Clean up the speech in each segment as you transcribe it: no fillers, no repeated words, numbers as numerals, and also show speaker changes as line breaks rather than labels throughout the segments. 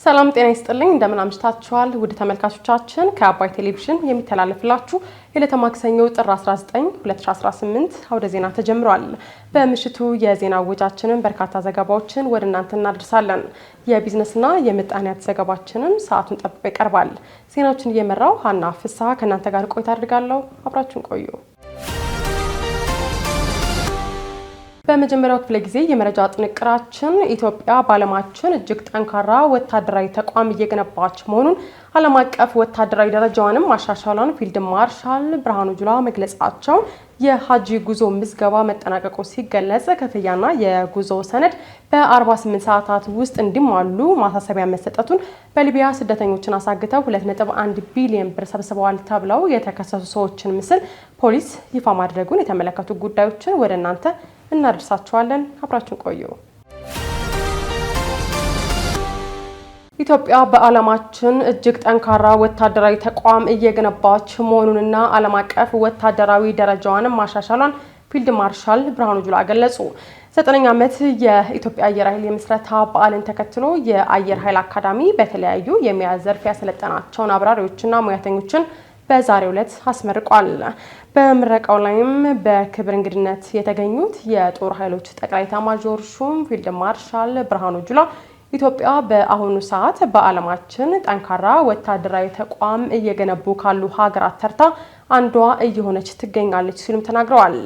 ሰላም ጤና ይስጥልኝ እንደምን አምሽታችኋል ውድ ተመልካቾቻችን ከአባይ ቴሌቪዥን የሚተላለፍላችሁ የዕለተ ማክሰኞ ጥር 19 2018 አውደ ዜና ተጀምሯል። በምሽቱ የዜና ወጃችንን በርካታ ዘገባዎችን ወደ እናንተ እናደርሳለን። የቢዝነስና የምጣኔያት ዘገባችንን ሰዓቱን ጠብቆ ይቀርባል። ዜናዎችን እየመራው ሀና ፍስሐ ከእናንተ ጋር ቆይታ አድርጋለሁ። አብራችሁን ቆዩ። በመጀመሪያው ክፍለ ጊዜ የመረጃ ጥንቅራችን ኢትዮጵያ በዓለማችን እጅግ ጠንካራ ወታደራዊ ተቋም እየገነባች መሆኑን ዓለም አቀፍ ወታደራዊ ደረጃዋንም ማሻሻሏን ፊልድ ማርሻል ብርሃኑ ጁላ መግለጻቸው፣ የሀጂ ጉዞ ምዝገባ መጠናቀቁ ሲገለጽ ክፍያና የጉዞ ሰነድ በ48 ሰዓታት ውስጥ እንዲሟሉ ማሳሰቢያ መሰጠቱን፣ በሊቢያ ስደተኞችን አሳግተው 2.1 ቢሊዮን ብር ሰብስበዋል ተብለው የተከሰሱ ሰዎችን ምስል ፖሊስ ይፋ ማድረጉን የተመለከቱ ጉዳዮችን ወደ እናንተ እናደርሳችኋለን። አብራችሁን ቆዩ። ኢትዮጵያ በዓለማችን እጅግ ጠንካራ ወታደራዊ ተቋም እየገነባች መሆኑንና ዓለም አቀፍ ወታደራዊ ደረጃዋን ማሻሻሏን ፊልድ ማርሻል ብርሃኑ ጁላ ገለጹ። 9ኛ ዓመት የኢትዮጵያ አየር ኃይል የምስረታ በዓልን ተከትሎ የአየር ኃይል አካዳሚ በተለያዩ የሙያ ዘርፍ ያሰለጠናቸውን አብራሪዎችና ሙያተኞችን በዛሬው ዕለት አስመርቋል። በምረቃው ላይም በክብር እንግድነት የተገኙት የጦር ኃይሎች ጠቅላይ ኤታማዦር ሹም ፊልድ ማርሻል ብርሃኑ ጁላ ኢትዮጵያ በአሁኑ ሰዓት በዓለማችን ጠንካራ ወታደራዊ ተቋም እየገነቡ ካሉ ሀገራት ተርታ አንዷ እየሆነች ትገኛለች ሲሉም ተናግረዋል።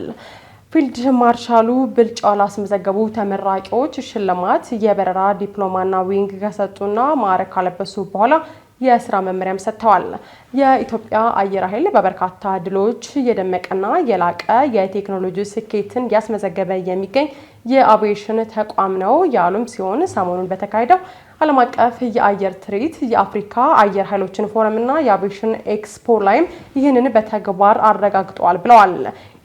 ፊልድ ማርሻሉ ብልጫ ላስመዘገቡ ተመራቂዎች ሽልማት፣ የበረራ ዲፕሎማና ዊንግ ከሰጡና ማዕረግ ካለበሱ በኋላ የስራ መመሪያም ሰጥተዋል። የኢትዮጵያ አየር ኃይል በበርካታ ድሎች የደመቀና የላቀ የቴክኖሎጂ ስኬትን ያስመዘገበ የሚገኝ የአቪዬሽን ተቋም ነው ያሉም ሲሆን ሰሞኑን በተካሄደው ዓለም አቀፍ የአየር ትርኢት የአፍሪካ አየር ኃይሎችን ፎረምና የአቪዬሽን ኤክስፖ ላይም ይህንን በተግባር አረጋግጠዋል ብለዋል።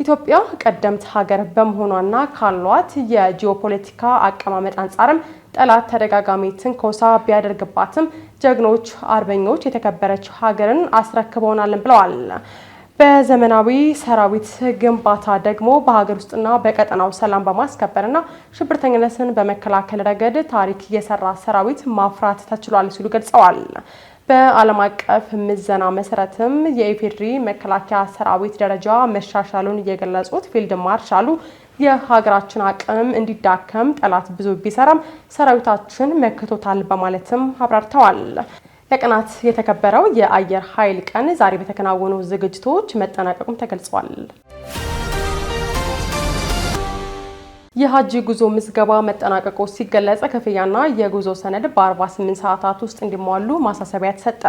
ኢትዮጵያ ቀደምት ሀገር በመሆኗና ካሏት የጂኦፖለቲካ አቀማመጥ አንጻርም ጠላት ተደጋጋሚ ትንኮሳ ቢያደርግባትም ጀግኖች አርበኞች የተከበረች ሀገርን አስረክበውናል ብለዋል። በዘመናዊ ሰራዊት ግንባታ ደግሞ በሀገር ውስጥና በቀጠናው ሰላም በማስከበርና ሽብርተኝነትን በመከላከል ረገድ ታሪክ የሰራ ሰራዊት ማፍራት ተችሏል ሲሉ ገልጸዋል። በዓለም አቀፍ ምዘና መሰረትም የኢፌዴሪ መከላከያ ሰራዊት ደረጃ መሻሻሉን የገለጹት ፊልድ ማርሻሉ የሀገራችን አቅም እንዲዳከም ጠላት ብዙ ቢሰራም ሰራዊታችን መክቶታል በማለትም አብራርተዋል። ለቀናት የተከበረው የአየር ኃይል ቀን ዛሬ በተከናወኑ ዝግጅቶች መጠናቀቁም ተገልጿል። የሀጂ ጉዞ ምዝገባ መጠናቀቁ ሲገለጽ ክፍያና የጉዞ ሰነድ በ48 ሰዓታት ውስጥ እንዲሟሉ ማሳሰቢያ ተሰጠ።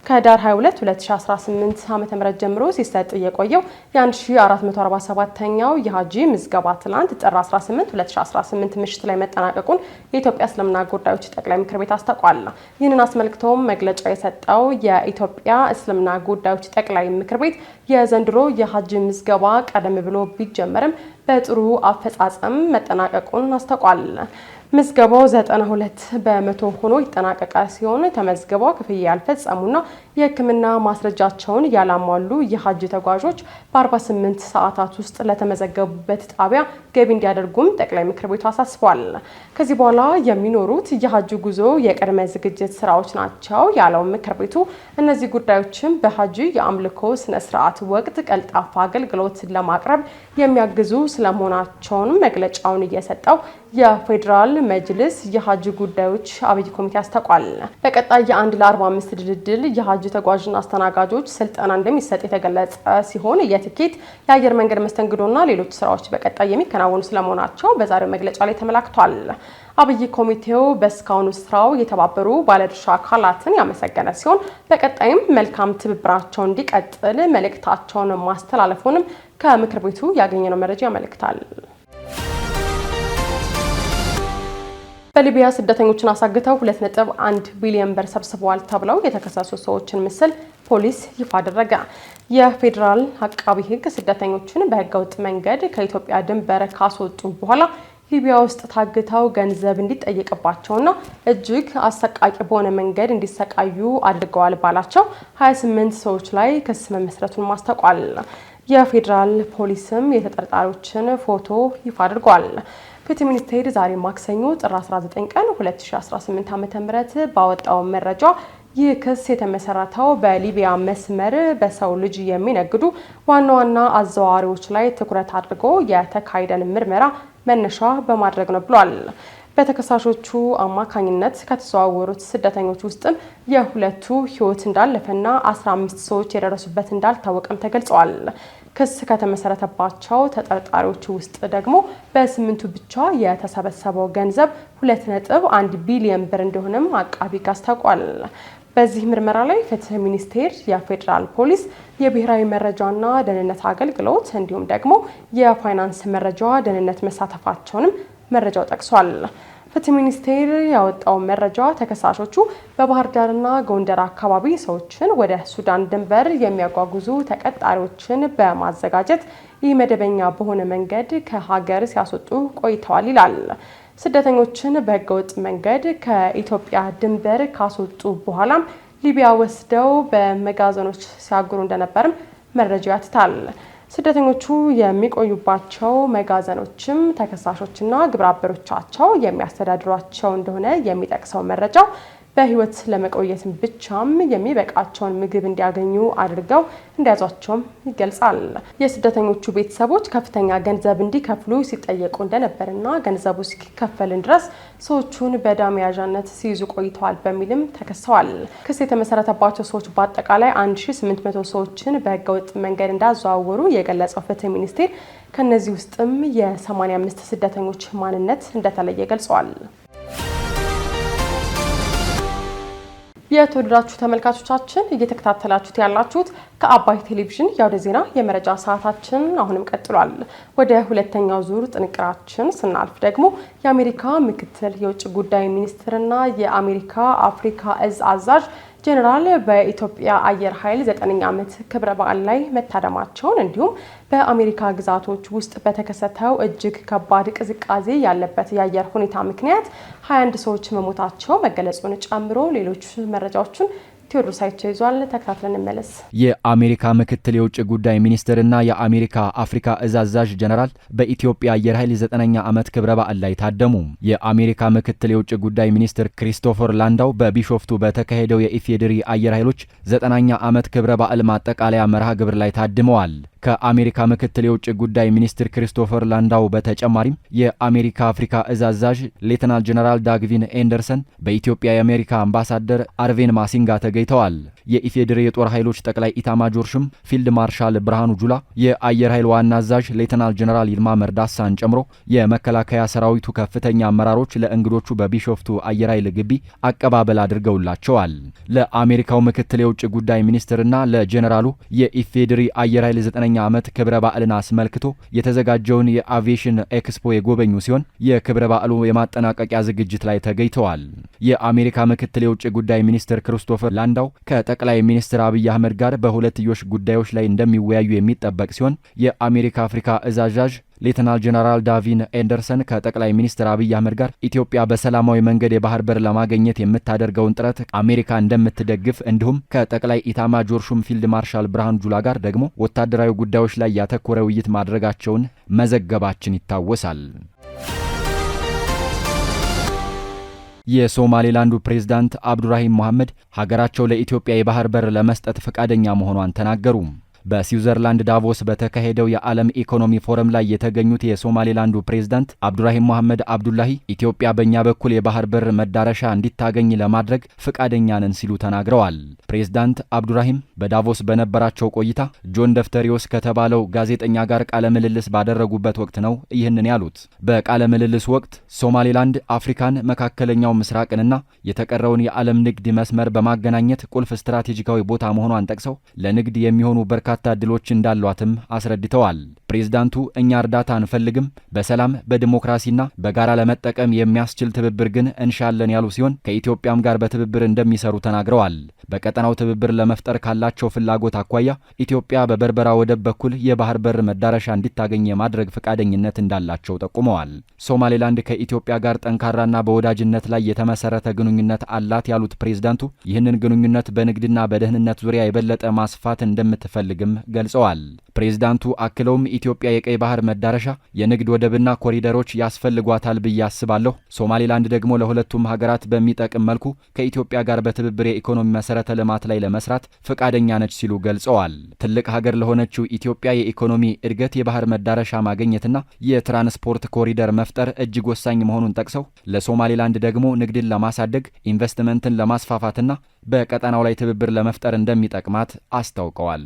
ከዳር 22 2018 ዓ.ም ጀምሮ ሲሰጥ የቆየው የ1447ኛው የሀጂ ምዝገባ ትላንት ጥር 18 2018 ምሽት ላይ መጠናቀቁን የኢትዮጵያ እስልምና ጉዳዮች ጠቅላይ ምክር ቤት አስታውቋል። ይህንን አስመልክቶም መግለጫ የሰጠው የኢትዮጵያ እስልምና ጉዳዮች ጠቅላይ ምክር ቤት የዘንድሮ የሀጂ ምዝገባ ቀደም ብሎ ቢጀመርም በጥሩ አፈጻጸም መጠናቀቁን አስታውቋል። ምዝገባው 92 በመቶ ሆኖ ይጠናቀቀ ሲሆን ተመዝግበው ክፍያ ያልፈጸሙና የሕክምና ማስረጃቸውን ያላሟሉ የሀጂ ተጓዦች በ48 ሰዓታት ውስጥ ለተመዘገቡበት ጣቢያ ገቢ እንዲያደርጉም ጠቅላይ ምክር ቤቱ አሳስቧል። ከዚህ በኋላ የሚኖሩት የሀጂ ጉዞ የቅድመ ዝግጅት ስራዎች ናቸው ያለው ምክር ቤቱ እነዚህ ጉዳዮችም በሀጂ የአምልኮ ስነ ስርዓት ወቅት ቀልጣፋ አገልግሎት ለማቅረብ የሚያግዙ ስለመሆናቸውን መግለጫውን እየሰጠው የፌዴራል መጅልስ የሀጂ ጉዳዮች አብይ ኮሚቴ አስታውቋል። በቀጣይ የ1 ለ45 ድልድል የሀጂ ተጓዥና አስተናጋጆች ስልጠና እንደሚሰጥ የተገለጸ ሲሆን የትኬት የአየር መንገድ መስተንግዶና ሌሎች ስራዎች በቀጣይ የሚከናወኑ ስለመሆናቸው በዛሬው መግለጫ ላይ ተመላክቷል። አብይ ኮሚቴው በእስካሁኑ ስራው የተባበሩ ባለድርሻ አካላትን ያመሰገነ ሲሆን በቀጣይም መልካም ትብብራቸው እንዲቀጥል መልእክታቸውን ማስተላለፉንም ከምክር ቤቱ ያገኘነው መረጃ ያመለክታል። በሊቢያ ስደተኞችን አሳግተው 2.1 ቢሊዮን ብር ሰብስበዋል ተብለው የተከሰሱ ሰዎችን ምስል ፖሊስ ይፋ አደረገ። የፌዴራል አቃቢ ሕግ ስደተኞችን በህገወጥ መንገድ ከኢትዮጵያ ድንበር ካስወጡ በኋላ ሊቢያ ውስጥ ታግተው ገንዘብ እንዲጠየቅባቸውና እጅግ አሰቃቂ በሆነ መንገድ እንዲሰቃዩ አድርገዋል ባላቸው 28 ሰዎች ላይ ክስ መመስረቱን ማስታወቋል። የፌዴራል ፖሊስም የተጠርጣሪዎችን ፎቶ ይፋ አድርጓል። ፍትህ ሚኒስቴር ዛሬ ማክሰኞ ጥር 19 ቀን 2018 ዓ.ም ባወጣው መረጃ ይህ ክስ የተመሰረተው በሊቢያ መስመር በሰው ልጅ የሚነግዱ ዋና ዋና አዘዋዋሪዎች ላይ ትኩረት አድርጎ የተካሄደን ምርመራ መነሻ በማድረግ ነው ብሏል። በተከሳሾቹ አማካኝነት ከተዘዋወሩት ስደተኞች ውስጥም የሁለቱ ሕይወት እንዳለፈና 15 ሰዎች የደረሱበት እንዳልታወቀም ተገልጿል። ክስ ከተመሰረተባቸው ተጠርጣሪዎች ውስጥ ደግሞ በ8ቱ ብቻ የተሰበሰበው ገንዘብ 2.1 ቢሊዮን ብር እንደሆነም አቃቢ ሕግ አስታውቋል። በዚህ ምርመራ ላይ ፍትህ ሚኒስቴር፣ የፌዴራል ፖሊስ፣ የብሔራዊ መረጃና ደህንነት አገልግሎት እንዲሁም ደግሞ የፋይናንስ መረጃ ደህንነት መሳተፋቸውንም መረጃው ጠቅሷል። ፍትህ ሚኒስቴር ያወጣው መረጃ ተከሳሾቹ በባህር ዳርና ጎንደር አካባቢ ሰዎችን ወደ ሱዳን ድንበር የሚያጓጉዙ ተቀጣሪዎችን በማዘጋጀት ኢመደበኛ በሆነ መንገድ ከሀገር ሲያስወጡ ቆይተዋል ይላል። ስደተኞችን በህገወጥ መንገድ ከኢትዮጵያ ድንበር ካስወጡ በኋላም ሊቢያ ወስደው በመጋዘኖች ሲያጉሩ እንደነበርም መረጃው ያትታል። ስደተኞቹ የሚቆዩባቸው መጋዘኖችም ተከሳሾችና ግብረአበሮቻቸው የሚያስተዳድሯቸው እንደሆነ የሚጠቅሰው መረጃው በህይወት ለመቆየትም ብቻም የሚበቃቸውን ምግብ እንዲያገኙ አድርገው እንደያዟቸውም ይገልጻል። የስደተኞቹ ቤተሰቦች ከፍተኛ ገንዘብ እንዲከፍሉ ሲጠየቁ እንደነበርና ገንዘቡ እስኪከፈልን ድረስ ሰዎቹን በዕዳ መያዣነት ሲይዙ ቆይተዋል በሚልም ተከሰዋል። ክስ የተመሰረተባቸው ሰዎች በአጠቃላይ 1800 ሰዎችን በህገወጥ መንገድ እንዳዘዋወሩ የገለጸው ፍትህ ሚኒስቴር ከነዚህ ውስጥም የ85 ስደተኞች ማንነት እንደተለየ ገልጸዋል። የተወደዳችሁ ተመልካቾቻችን እየተከታተላችሁት ያላችሁት ከአባይ ቴሌቪዥን የአውደ ዜና የመረጃ ሰዓታችን አሁንም ቀጥሏል። ወደ ሁለተኛው ዙር ጥንቅራችን ስናልፍ ደግሞ የአሜሪካ ምክትል የውጭ ጉዳይ ሚኒስትርና የአሜሪካ አፍሪካ እዝ አዛዥ ጄኔራል በኢትዮጵያ አየር ኃይል 9ኛ ዓመት ክብረ በዓል ላይ መታደማቸውን እንዲሁም በአሜሪካ ግዛቶች ውስጥ በተከሰተው እጅግ ከባድ ቅዝቃዜ ያለበት የአየር ሁኔታ ምክንያት 21 ሰዎች መሞታቸው መገለጹን ጨምሮ ሌሎች መረጃዎችን ቴዎድሮስ አይቸው ይዟል። ተከታትለን እንመለስ።
የአሜሪካ ምክትል የውጭ ጉዳይ ሚኒስትርና የአሜሪካ አፍሪካ እዝ አዛዥ ጀነራል በኢትዮጵያ አየር ኃይል 9ኛ ዓመት ክብረ በዓል ላይ ታደሙ። የአሜሪካ ምክትል የውጭ ጉዳይ ሚኒስትር ክሪስቶፈር ላንዳው በቢሾፍቱ በተካሄደው የኢፌዴሪ አየር ኃይሎች 9ኛ ዓመት ክብረ በዓል ማጠቃለያ መርሃ ግብር ላይ ታድመዋል። ከአሜሪካ ምክትል የውጭ ጉዳይ ሚኒስትር ክሪስቶፈር ላንዳው በተጨማሪም የአሜሪካ አፍሪካ እዝ አዛዥ ሌተናል ጀነራል ዳግቪን ኤንደርሰን፣ በኢትዮጵያ የአሜሪካ አምባሳደር አርቬን ማሲንጋ ተገኝተዋል። የኢፌዴሪ የጦር ኃይሎች ጠቅላይ ኢታማጆር ሹም ፊልድ ማርሻል ብርሃኑ ጁላ፣ የአየር ኃይል ዋና አዛዥ ሌተናል ጀነራል ይልማ መርዳሳን ጨምሮ የመከላከያ ሰራዊቱ ከፍተኛ አመራሮች ለእንግዶቹ በቢሾፍቱ አየር ኃይል ግቢ አቀባበል አድርገውላቸዋል። ለአሜሪካው ምክትል የውጭ ጉዳይ ሚኒስትርና ለጀነራሉ የኢፌዴሪ አየር ኃይል 9ኛ ዓመት ክብረ በዓልን አስመልክቶ የተዘጋጀውን የአቪዬሽን ኤክስፖ የጎበኙ ሲሆን የክብረ በዓሉ የማጠናቀቂያ ዝግጅት ላይ ተገኝተዋል። የአሜሪካ ምክትል የውጭ ጉዳይ ሚኒስትር ክሪስቶፈር ላንዳው ከጠቅላይ ሚኒስትር አብይ አህመድ ጋር በሁለትዮሽ ጉዳዮች ላይ እንደሚወያዩ የሚጠበቅ ሲሆን የአሜሪካ አፍሪካ እዝ አዛዥ ሌተናል ጀነራል ዳቪን ኤንደርሰን ከጠቅላይ ሚኒስትር አብይ አህመድ ጋር ኢትዮጵያ በሰላማዊ መንገድ የባህር በር ለማግኘት የምታደርገውን ጥረት አሜሪካ እንደምትደግፍ እንዲሁም ከጠቅላይ ኢታማጆር ሹም ፊልድ ማርሻል ብርሃኑ ጁላ ጋር ደግሞ ወታደራዊ ጉዳዮች ላይ ያተኮረ ውይይት ማድረጋቸውን መዘገባችን ይታወሳል። የሶማሌላንዱ ፕሬዝዳንት አብዱራሂም መሐመድ ሀገራቸው ለኢትዮጵያ የባህር በር ለመስጠት ፈቃደኛ መሆኗን ተናገሩ። በስዊዘርላንድ ዳቮስ በተካሄደው የዓለም ኢኮኖሚ ፎረም ላይ የተገኙት የሶማሌላንዱ ፕሬዝዳንት አብዱራሂም መሐመድ አብዱላሂ ኢትዮጵያ በእኛ በኩል የባህር በር መዳረሻ እንዲታገኝ ለማድረግ ፈቃደኛ ነን ሲሉ ተናግረዋል። ፕሬዝዳንት አብዱራሂም በዳቮስ በነበራቸው ቆይታ ጆን ደፍተሪዮስ ከተባለው ጋዜጠኛ ጋር ቃለ ምልልስ ባደረጉበት ወቅት ነው ይህንን ያሉት። በቃለ ምልልስ ወቅት ሶማሌላንድ አፍሪካን፣ መካከለኛው ምስራቅንና የተቀረውን የዓለም ንግድ መስመር በማገናኘት ቁልፍ ስትራቴጂካዊ ቦታ መሆኗን ጠቅሰው ለንግድ የሚሆኑ በርካታ ዕድሎች እንዳሏትም አስረድተዋል። ፕሬዝዳንቱ እኛ እርዳታ አንፈልግም፣ በሰላም በዲሞክራሲና በጋራ ለመጠቀም የሚያስችል ትብብር ግን እንሻለን ያሉ ሲሆን ከኢትዮጵያም ጋር በትብብር እንደሚሰሩ ተናግረዋል። በቀጠናው ትብብር ለመፍጠር ካላቸው ፍላጎት አኳያ ኢትዮጵያ በበርበራ ወደብ በኩል የባህር በር መዳረሻ እንዲታገኝ የማድረግ ፈቃደኝነት እንዳላቸው ጠቁመዋል። ሶማሌላንድ ከኢትዮጵያ ጋር ጠንካራና በወዳጅነት ላይ የተመሰረተ ግንኙነት አላት ያሉት ፕሬዝዳንቱ ይህንን ግንኙነት በንግድና በደህንነት ዙሪያ የበለጠ ማስፋት እንደምትፈልግም ገልጸዋል። ፕሬዝዳንቱ አክለውም ኢትዮጵያ የቀይ ባህር መዳረሻ የንግድ ወደብና ኮሪደሮች ያስፈልጓታል ብዬ አስባለሁ። ሶማሌላንድ ደግሞ ለሁለቱም ሀገራት በሚጠቅም መልኩ ከኢትዮጵያ ጋር በትብብር የኢኮኖሚ መሰረተ ልማት ላይ ለመስራት ፈቃደኛ ነች ሲሉ ገልጸዋል። ትልቅ ሀገር ለሆነችው ኢትዮጵያ የኢኮኖሚ እድገት የባህር መዳረሻ ማግኘትና የትራንስፖርት ኮሪደር መፍጠር እጅግ ወሳኝ መሆኑን ጠቅሰው ለሶማሌላንድ ደግሞ ንግድን ለማሳደግ ኢንቨስትመንትን ለማስፋፋትና በቀጠናው ላይ ትብብር ለመፍጠር እንደሚጠቅማት አስታውቀዋል።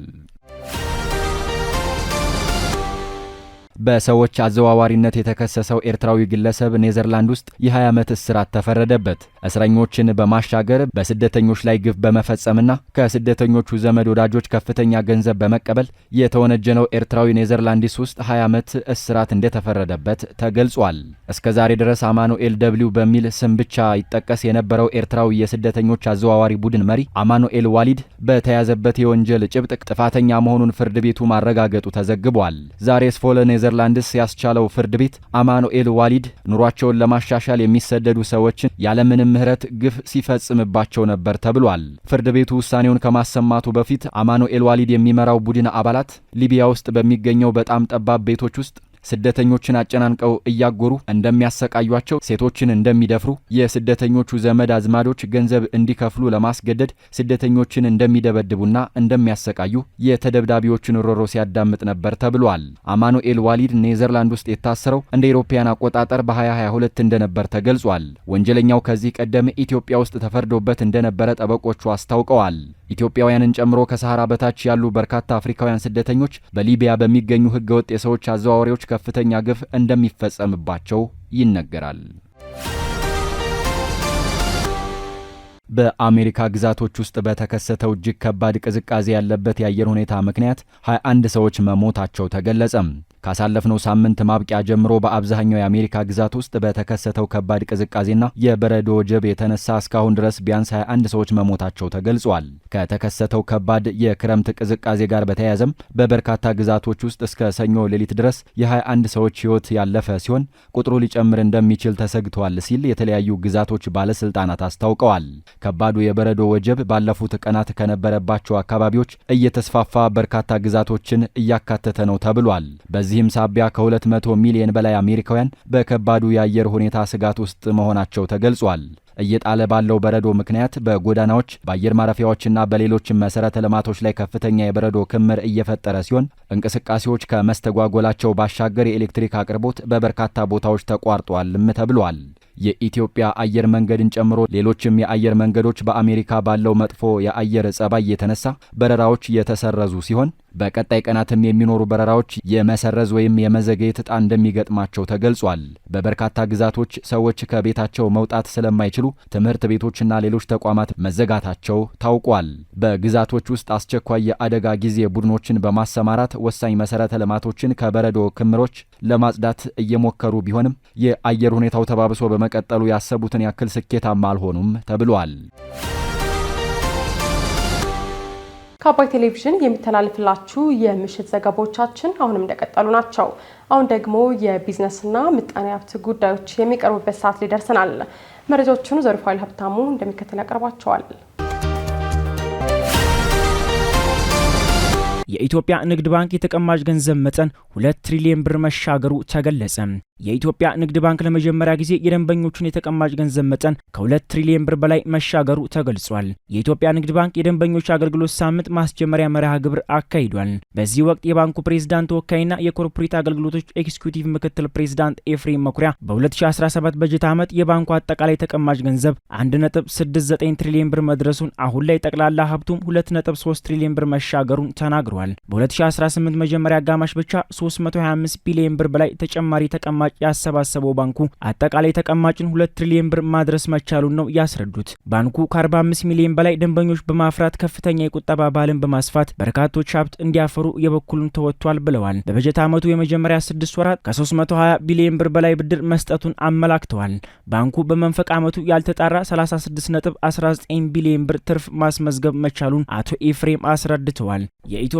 በሰዎች አዘዋዋሪነት የተከሰሰው ኤርትራዊ ግለሰብ ኔዘርላንድ ውስጥ የ20 ዓመት እስራት ተፈረደበት። እስረኞችን በማሻገር በስደተኞች ላይ ግፍ በመፈጸምና ከስደተኞቹ ዘመድ ወዳጆች ከፍተኛ ገንዘብ በመቀበል የተወነጀነው ኤርትራዊ ኔዘርላንድስ ውስጥ 20 ዓመት እስራት እንደተፈረደበት ተገልጿል። እስከዛሬ ድረስ አማኑኤል ደብሊው በሚል ስም ብቻ ይጠቀስ የነበረው ኤርትራዊ የስደተኞች አዘዋዋሪ ቡድን መሪ አማኑኤል ዋሊድ በተያዘበት የወንጀል ጭብጥ ጥፋተኛ መሆኑን ፍርድ ቤቱ ማረጋገጡ ተዘግቧል። ዛሬ ስፎለ ኔዘርላንድስ ያስቻለው ፍርድ ቤት አማኑኤል ዋሊድ ኑሯቸውን ለማሻሻል የሚሰደዱ ሰዎችን ያለምንም ምህረት ግፍ ሲፈጽምባቸው ነበር ተብሏል። ፍርድ ቤቱ ውሳኔውን ከማሰማቱ በፊት አማኑኤል ዋሊድ የሚመራው ቡድን አባላት ሊቢያ ውስጥ በሚገኘው በጣም ጠባብ ቤቶች ውስጥ ስደተኞችን አጨናንቀው እያጎሩ እንደሚያሰቃዩቸው፣ ሴቶችን እንደሚደፍሩ፣ የስደተኞቹ ዘመድ አዝማዶች ገንዘብ እንዲከፍሉ ለማስገደድ ስደተኞችን እንደሚደበድቡና እንደሚያሰቃዩ የተደብዳቢዎችን ሮሮ ሲያዳምጥ ነበር ተብሏል። አማኑኤል ዋሊድ ኔዘርላንድ ውስጥ የታሰረው እንደ አውሮፓውያን አቆጣጠር በ2022 እንደነበር ተገልጿል። ወንጀለኛው ከዚህ ቀደም ኢትዮጵያ ውስጥ ተፈርዶበት እንደነበረ ጠበቆቹ አስታውቀዋል። ኢትዮጵያውያንን ጨምሮ ከሰሃራ በታች ያሉ በርካታ አፍሪካውያን ስደተኞች በሊቢያ በሚገኙ ህገወጥ የሰዎች አዘዋዋሪዎች ከፍተኛ ግፍ እንደሚፈጸምባቸው ይነገራል። በአሜሪካ ግዛቶች ውስጥ በተከሰተው እጅግ ከባድ ቅዝቃዜ ያለበት የአየር ሁኔታ ምክንያት 21 ሰዎች መሞታቸው ተገለጸ። ካሳለፍነው ሳምንት ማብቂያ ጀምሮ በአብዛኛው የአሜሪካ ግዛት ውስጥ በተከሰተው ከባድ ቅዝቃዜና የበረዶ ወጀብ የተነሳ እስካሁን ድረስ ቢያንስ 21 ሰዎች መሞታቸው ተገልጿል። ከተከሰተው ከባድ የክረምት ቅዝቃዜ ጋር በተያያዘም በበርካታ ግዛቶች ውስጥ እስከ ሰኞ ሌሊት ድረስ የ21 ሰዎች ሕይወት ያለፈ ሲሆን ቁጥሩ ሊጨምር እንደሚችል ተሰግቷል ሲል የተለያዩ ግዛቶች ባለስልጣናት አስታውቀዋል። ከባዱ የበረዶ ወጀብ ባለፉት ቀናት ከነበረባቸው አካባቢዎች እየተስፋፋ በርካታ ግዛቶችን እያካተተ ነው ተብሏል። በዚህም ሳቢያ ከ200 ሚሊዮን በላይ አሜሪካውያን በከባዱ የአየር ሁኔታ ስጋት ውስጥ መሆናቸው ተገልጿል። እየጣለ ባለው በረዶ ምክንያት በጎዳናዎች በአየር ማረፊያዎችና በሌሎችም መሰረተ ልማቶች ላይ ከፍተኛ የበረዶ ክምር እየፈጠረ ሲሆን እንቅስቃሴዎች ከመስተጓጎላቸው ባሻገር የኤሌክትሪክ አቅርቦት በበርካታ ቦታዎች ተቋርጧልም ተብሏል። የኢትዮጵያ አየር መንገድን ጨምሮ ሌሎችም የአየር መንገዶች በአሜሪካ ባለው መጥፎ የአየር ጸባይ የተነሳ በረራዎች የተሰረዙ ሲሆን በቀጣይ ቀናትም የሚኖሩ በረራዎች የመሰረዝ ወይም የመዘግየት ዕጣ እንደሚገጥማቸው ተገልጿል። በበርካታ ግዛቶች ሰዎች ከቤታቸው መውጣት ስለማይችሉ ትምህርት ቤቶችና ሌሎች ተቋማት መዘጋታቸው ታውቋል። በግዛቶች ውስጥ አስቸኳይ የአደጋ ጊዜ ቡድኖችን በማሰማራት ወሳኝ መሰረተ ልማቶችን ከበረዶ ክምሮች ለማጽዳት እየሞከሩ ቢሆንም የአየር ሁኔታው ተባብሶ በመቀጠሉ ያሰቡትን ያክል ስኬታማ አልሆኑም ተብሏል።
ከአባይ ቴሌቪዥን የሚተላለፍላችሁ የምሽት ዘገባዎቻችን አሁንም እንደቀጠሉ ናቸው። አሁን ደግሞ የቢዝነስና ምጣኔ ሀብት ጉዳዮች የሚቀርቡበት ሰዓት ላይ ደርሰናል። መረጃዎቹን ዘሪፋይል ሀብታሙ እንደሚከተል ያቀርባቸዋል።
የኢትዮጵያ ንግድ ባንክ የተቀማጭ ገንዘብ መጠን 2 ትሪሊዮን ብር መሻገሩ ተገለጸ። የኢትዮጵያ ንግድ ባንክ ለመጀመሪያ ጊዜ የደንበኞቹን የተቀማጭ ገንዘብ መጠን ከ2 ትሪሊዮን ብር በላይ መሻገሩ ተገልጿል። የኢትዮጵያ ንግድ ባንክ የደንበኞች አገልግሎት ሳምንት ማስጀመሪያ መርሃ ግብር አካሂዷል። በዚህ ወቅት የባንኩ ፕሬዝዳንት ተወካይና የኮርፖሬት አገልግሎቶች ኤክስኪዩቲቭ ምክትል ፕሬዝዳንት ኤፍሬም መኩሪያ በ2017 በጀት ዓመት የባንኩ አጠቃላይ ተቀማጭ ገንዘብ 1.69 ትሪሊዮን ብር መድረሱን፣ አሁን ላይ ጠቅላላ ሀብቱም 2.3 ትሪሊዮን ብር መሻገሩን ተናግሯል። በ2018 መጀመሪያ አጋማሽ ብቻ 325 ቢሊዮን ብር በላይ ተጨማሪ ተቀማጭ ያሰባሰበው ባንኩ አጠቃላይ ተቀማጭን 2 ትሪሊዮን ብር ማድረስ መቻሉን ነው ያስረዱት። ባንኩ ከ45 ሚሊዮን በላይ ደንበኞች በማፍራት ከፍተኛ የቁጠባ ባህልን በማስፋት በርካቶች ሀብት እንዲያፈሩ የበኩሉን ተወጥቷል ብለዋል። በበጀት ዓመቱ የመጀመሪያ 6 ወራት ከ320 ቢሊዮን ብር በላይ ብድር መስጠቱን አመላክተዋል። ባንኩ በመንፈቅ ዓመቱ ያልተጣራ 36.19 ቢሊዮን ብር ትርፍ ማስመዝገብ መቻሉን አቶ ኤፍሬም አስረድተዋል።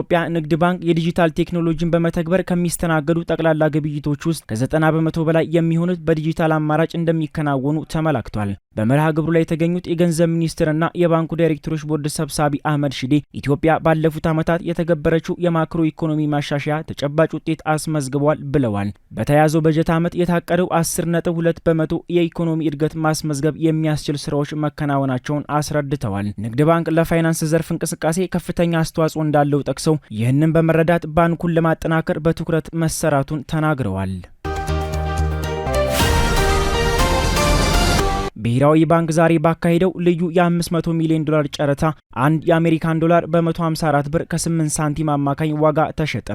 የኢትዮጵያ ንግድ ባንክ የዲጂታል ቴክኖሎጂን በመተግበር ከሚስተናገዱ ጠቅላላ ግብይቶች ውስጥ ከ90 በመቶ በላይ የሚሆኑት በዲጂታል አማራጭ እንደሚከናወኑ ተመላክቷል። በመርሃ ግብሩ ላይ የተገኙት የገንዘብ ሚኒስትርና የባንኩ ዳይሬክተሮች ቦርድ ሰብሳቢ አህመድ ሺዴ ኢትዮጵያ ባለፉት ዓመታት የተገበረችው የማክሮ ኢኮኖሚ ማሻሻያ ተጨባጭ ውጤት አስመዝግቧል ብለዋል። በተያዘው በጀት ዓመት የታቀደው 10.2 በመቶ የኢኮኖሚ እድገት ማስመዝገብ የሚያስችል ስራዎች መከናወናቸውን አስረድተዋል። ንግድ ባንክ ለፋይናንስ ዘርፍ እንቅስቃሴ ከፍተኛ አስተዋጽኦ እንዳለው ጠቅሰው ይህንን በመረዳት ባንኩን ለማጠናከር በትኩረት መሰራቱን ተናግረዋል። ብሔራዊ ባንክ ዛሬ ባካሄደው ልዩ የ500 ሚሊዮን ዶላር ጨረታ አንድ የአሜሪካን ዶላር በ154 ብር ከ8 ሳንቲም አማካኝ ዋጋ ተሸጠ።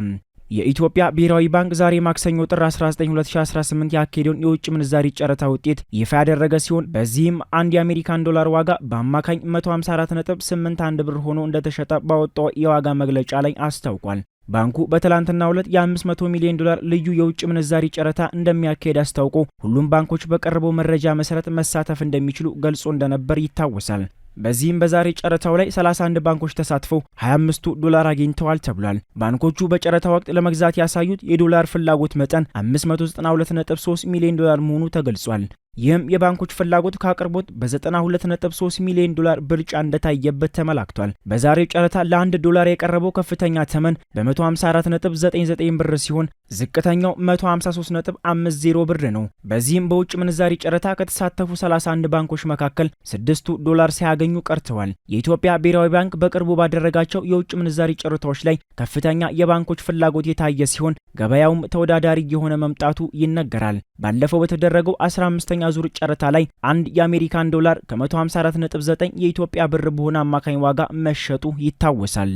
የኢትዮጵያ ብሔራዊ ባንክ ዛሬ ማክሰኞ ጥር 19 2018 ያካሄደውን የውጭ ምንዛሪ ጨረታ ውጤት ይፋ ያደረገ ሲሆን በዚህም አንድ የአሜሪካን ዶላር ዋጋ በአማካኝ 154.81 ብር ሆኖ እንደተሸጠ ባወጣው የዋጋ መግለጫ ላይ አስታውቋል። ባንኩ በትላንትናው ዕለት የ500 ሚሊዮን ዶላር ልዩ የውጭ ምንዛሪ ጨረታ እንደሚያካሄድ አስታውቆ ሁሉም ባንኮች በቀረበው መረጃ መሰረት መሳተፍ እንደሚችሉ ገልጾ እንደነበር ይታወሳል። በዚህም በዛሬ ጨረታው ላይ 31 ባንኮች ተሳትፈው 25ቱ ዶላር አግኝተዋል ተብሏል። ባንኮቹ በጨረታ ወቅት ለመግዛት ያሳዩት የዶላር ፍላጎት መጠን 592.3 ሚሊዮን ዶላር መሆኑ ተገልጿል። ይህም የባንኮች ፍላጎት ከአቅርቦት በ92.3 ሚሊዮን ዶላር ብልጫ እንደታየበት ተመላክቷል። በዛሬው ጨረታ ለአንድ ዶላር የቀረበው ከፍተኛ ተመን በ154.99 ብር ሲሆን ዝቅተኛው 153.50 ብር ነው። በዚህም በውጭ ምንዛሪ ጨረታ ከተሳተፉ 31 ባንኮች መካከል 6ቱ ዶላር ሳያገኙ ቀርተዋል። የኢትዮጵያ ብሔራዊ ባንክ በቅርቡ ባደረጋቸው የውጭ ምንዛሪ ጨረታዎች ላይ ከፍተኛ የባንኮች ፍላጎት የታየ ሲሆን ገበያውም ተወዳዳሪ የሆነ መምጣቱ ይነገራል። ባለፈው በተደረገው 15ኛ ዙር ጨረታ ላይ አንድ የአሜሪካን ዶላር ከ154.9 የኢትዮጵያ ብር በሆነ አማካኝ ዋጋ መሸጡ ይታወሳል።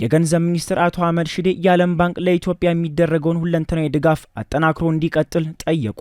የገንዘብ ሚኒስትር አቶ አህመድ ሺዴ የዓለም ባንክ ለኢትዮጵያ የሚደረገውን ሁለንተናዊ ድጋፍ አጠናክሮ እንዲቀጥል ጠየቁ።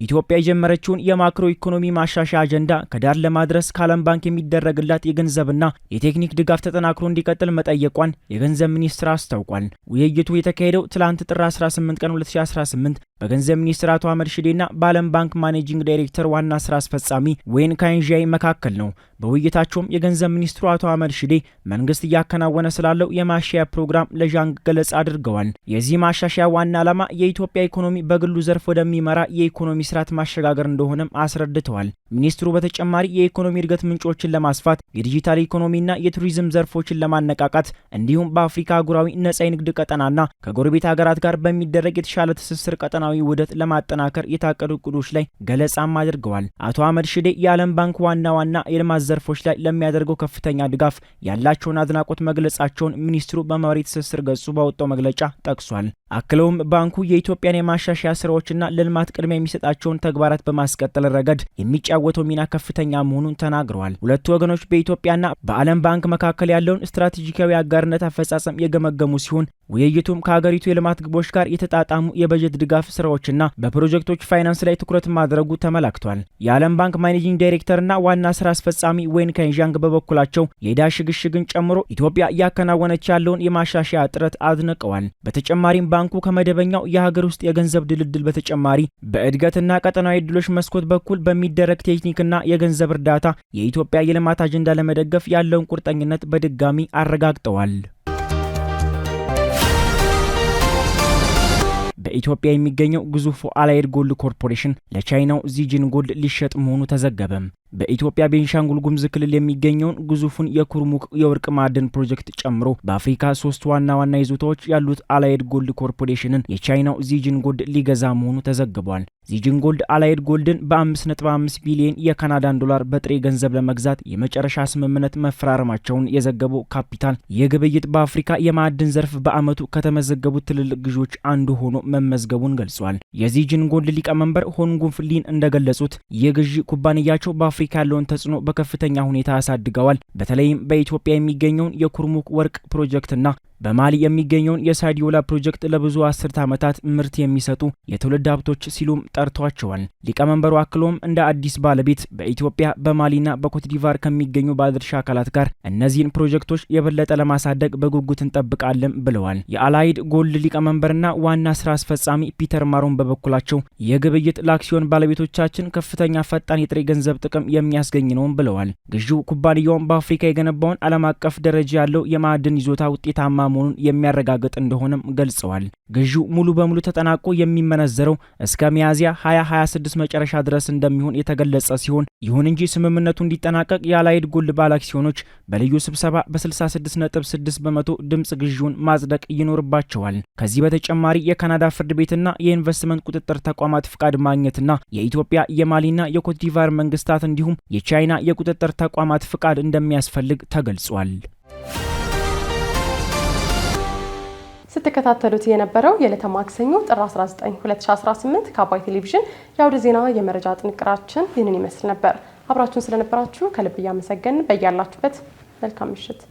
ኢትዮጵያ የጀመረችውን የማክሮ ኢኮኖሚ ማሻሻያ አጀንዳ ከዳር ለማድረስ ከዓለም ባንክ የሚደረግላት የገንዘብና የቴክኒክ ድጋፍ ተጠናክሮ እንዲቀጥል መጠየቋን የገንዘብ ሚኒስትር አስታውቋል። ውይይቱ የተካሄደው ትላንት ጥር 18 ቀን 2018 በገንዘብ ሚኒስትር አቶ አህመድ ሺዴና በዓለም ባንክ ማኔጂንግ ዳይሬክተር ዋና ስራ አስፈጻሚ ዌን ካንዣይ መካከል ነው። በውይይታቸውም የገንዘብ ሚኒስትሩ አቶ አህመድ ሺዴ መንግስት እያከናወነ ስላለው የማሻሻያ ፕሮግራም ለዣንግ ገለጻ አድርገዋል። የዚህ ማሻሻያ ዋና ዓላማ የኢትዮጵያ ኢኮኖሚ በግሉ ዘርፍ ወደሚመራ የኢኮኖሚ ስርዓት ማሸጋገር እንደሆነም አስረድተዋል። ሚኒስትሩ በተጨማሪ የኢኮኖሚ እድገት ምንጮችን ለማስፋት፣ የዲጂታል ኢኮኖሚና የቱሪዝም ዘርፎችን ለማነቃቃት እንዲሁም በአፍሪካ አህጉራዊ ነጻ የንግድ ቀጠናና ከጎረቤት ሀገራት ጋር በሚደረግ የተሻለ ትስስር ቀጠናዊ ውህደት ለማጠናከር የታቀዱ እቅዶች ላይ ገለጻም አድርገዋል። አቶ አህመድ ሺዴ የዓለም ባንክ ዋና የልማት ዘርፎች ላይ ለሚያደርገው ከፍተኛ ድጋፍ ያላቸውን አድናቆት መግለጻቸውን ሚኒስትሩ በማህበራዊ ትስስር ገጹ ባወጣው መግለጫ ጠቅሷል። አክለውም ባንኩ የኢትዮጵያን የማሻሻያ ስራዎችና ለልማት ቅድሚያ የሚሰጣቸውን ተግባራት በማስቀጠል ረገድ የሚጫወተው ሚና ከፍተኛ መሆኑን ተናግረዋል። ሁለቱ ወገኖች በኢትዮጵያና በዓለም ባንክ መካከል ያለውን ስትራቴጂካዊ አጋርነት አፈጻጸም የገመገሙ ሲሆን ውይይቱም ከሀገሪቱ የልማት ግቦች ጋር የተጣጣሙ የበጀት ድጋፍ ስራዎችና በፕሮጀክቶች ፋይናንስ ላይ ትኩረት ማድረጉ ተመላክቷል። የዓለም ባንክ ማኔጂንግ ዳይሬክተርና ዋና ስራ አስፈጻሚ ዌን ካንዣንግ በበኩላቸው የዕዳ ሽግሽግን ጨምሮ ኢትዮጵያ እያከናወነች ያለውን የማሻሻያ ጥረት አድንቀዋል። በተጨማሪም ባንኩ ከመደበኛው የሀገር ውስጥ የገንዘብ ድልድል በተጨማሪ በእድገትና ቀጠናዊ ዕድሎች መስኮት በኩል በሚደረግ ቴክኒክና የገንዘብ እርዳታ የኢትዮጵያ የልማት አጀንዳ ለመደገፍ ያለውን ቁርጠኝነት በድጋሚ አረጋግጠዋል። በኢትዮጵያ የሚገኘው ግዙፉ አላይድ ጎልድ ኮርፖሬሽን ለቻይናው ዚጂን ጎልድ ሊሸጥ መሆኑ ተዘገበ። በኢትዮጵያ ቤንሻንጉል ጉሙዝ ክልል የሚገኘውን ግዙፉን የኩርሙክ የወርቅ ማዕድን ፕሮጀክት ጨምሮ በአፍሪካ 3 ዋና ይዞታዎች ያሉት አላይድ ጎልድ ኮርፖሬሽንን የቻይናው ዚጂን ጎልድ ሊገዛ መሆኑ ተዘግቧል። ዚጂን ጎልድ አላይድ ጎልድን በ5.5 ቢሊዮን የካናዳን ዶላር በጥሬ ገንዘብ ለመግዛት የመጨረሻ ስምምነት መፈራረማቸውን የዘገበው ካፒታል ይህ ግብይት በአፍሪካ የማዕድን ዘርፍ በዓመቱ ከተመዘገቡት ትልልቅ ግዢዎች አንዱ ሆኖ መመዝገቡን ገልጿል። የዚጂን ጎልድ ሊቀመንበር ሆንጉንፍ ሊን እንደገለጹት ይህ ግዢ ኩባንያቸው በአፍሪካ ያለውን ተጽዕኖ በከፍተኛ ሁኔታ ያሳድገዋል። በተለይም በኢትዮጵያ የሚገኘውን የኩርሙክ ወርቅ ፕሮጀክትና በማሊ የሚገኘውን የሳዲዮላ ፕሮጀክት ለብዙ አስርተ ዓመታት ምርት የሚሰጡ የትውልድ ሀብቶች ሲሉም ጠርቷቸዋል። ሊቀመንበሩ አክሎም እንደ አዲስ ባለቤት በኢትዮጵያ በማሊና በኮትዲቫር ከሚገኙ ባለድርሻ አካላት ጋር እነዚህን ፕሮጀክቶች የበለጠ ለማሳደግ በጉጉት እንጠብቃለን ብለዋል። የአላይድ ጎልድ ሊቀመንበርና ዋና ስራ አስፈጻሚ ፒተር ማሮን በበኩላቸው የግብይት ለአክሲዮን ባለቤቶቻችን ከፍተኛ ፈጣን የጥሬ ገንዘብ ጥቅም የሚያስገኝ ነው ብለዋል። ግዢው ኩባንያውን በአፍሪካ የገነባውን ዓለም አቀፍ ደረጃ ያለው የማዕድን ይዞታ ውጤታማ መሆኑን የሚያረጋግጥ እንደሆነም ገልጸዋል። ግዢው ሙሉ በሙሉ ተጠናቆ የሚመነዘረው እስከ ሚያዝያ 2026 መጨረሻ ድረስ እንደሚሆን የተገለጸ ሲሆን ይሁን እንጂ ስምምነቱ እንዲጠናቀቅ የአላይድ ጎልድ ባለ አክሲዮኖች በልዩ ስብሰባ በ66.6% ድምጽ ግዢውን ማጽደቅ ይኖርባቸዋል። ከዚህ በተጨማሪ የካናዳ ፍርድ ቤትና የኢንቨስትመንት ቁጥጥር ተቋማት ፍቃድ ማግኘትና የኢትዮጵያ የማሊና የኮትዲቫር መንግስታት እንዲሁም የቻይና የቁጥጥር ተቋማት ፍቃድ እንደሚያስፈልግ ተገልጿል።
ስትከታተሉት የነበረው የዕለተ ማክሰኞ ጥር 19 2018 ከአባይ ቴሌቪዥን የአውደ ዜና የመረጃ ጥንቅራችን ይህንን ይመስል ነበር። አብራችሁን ስለነበራችሁ ከልብ እያመሰገንን በያላችሁበት መልካም ምሽት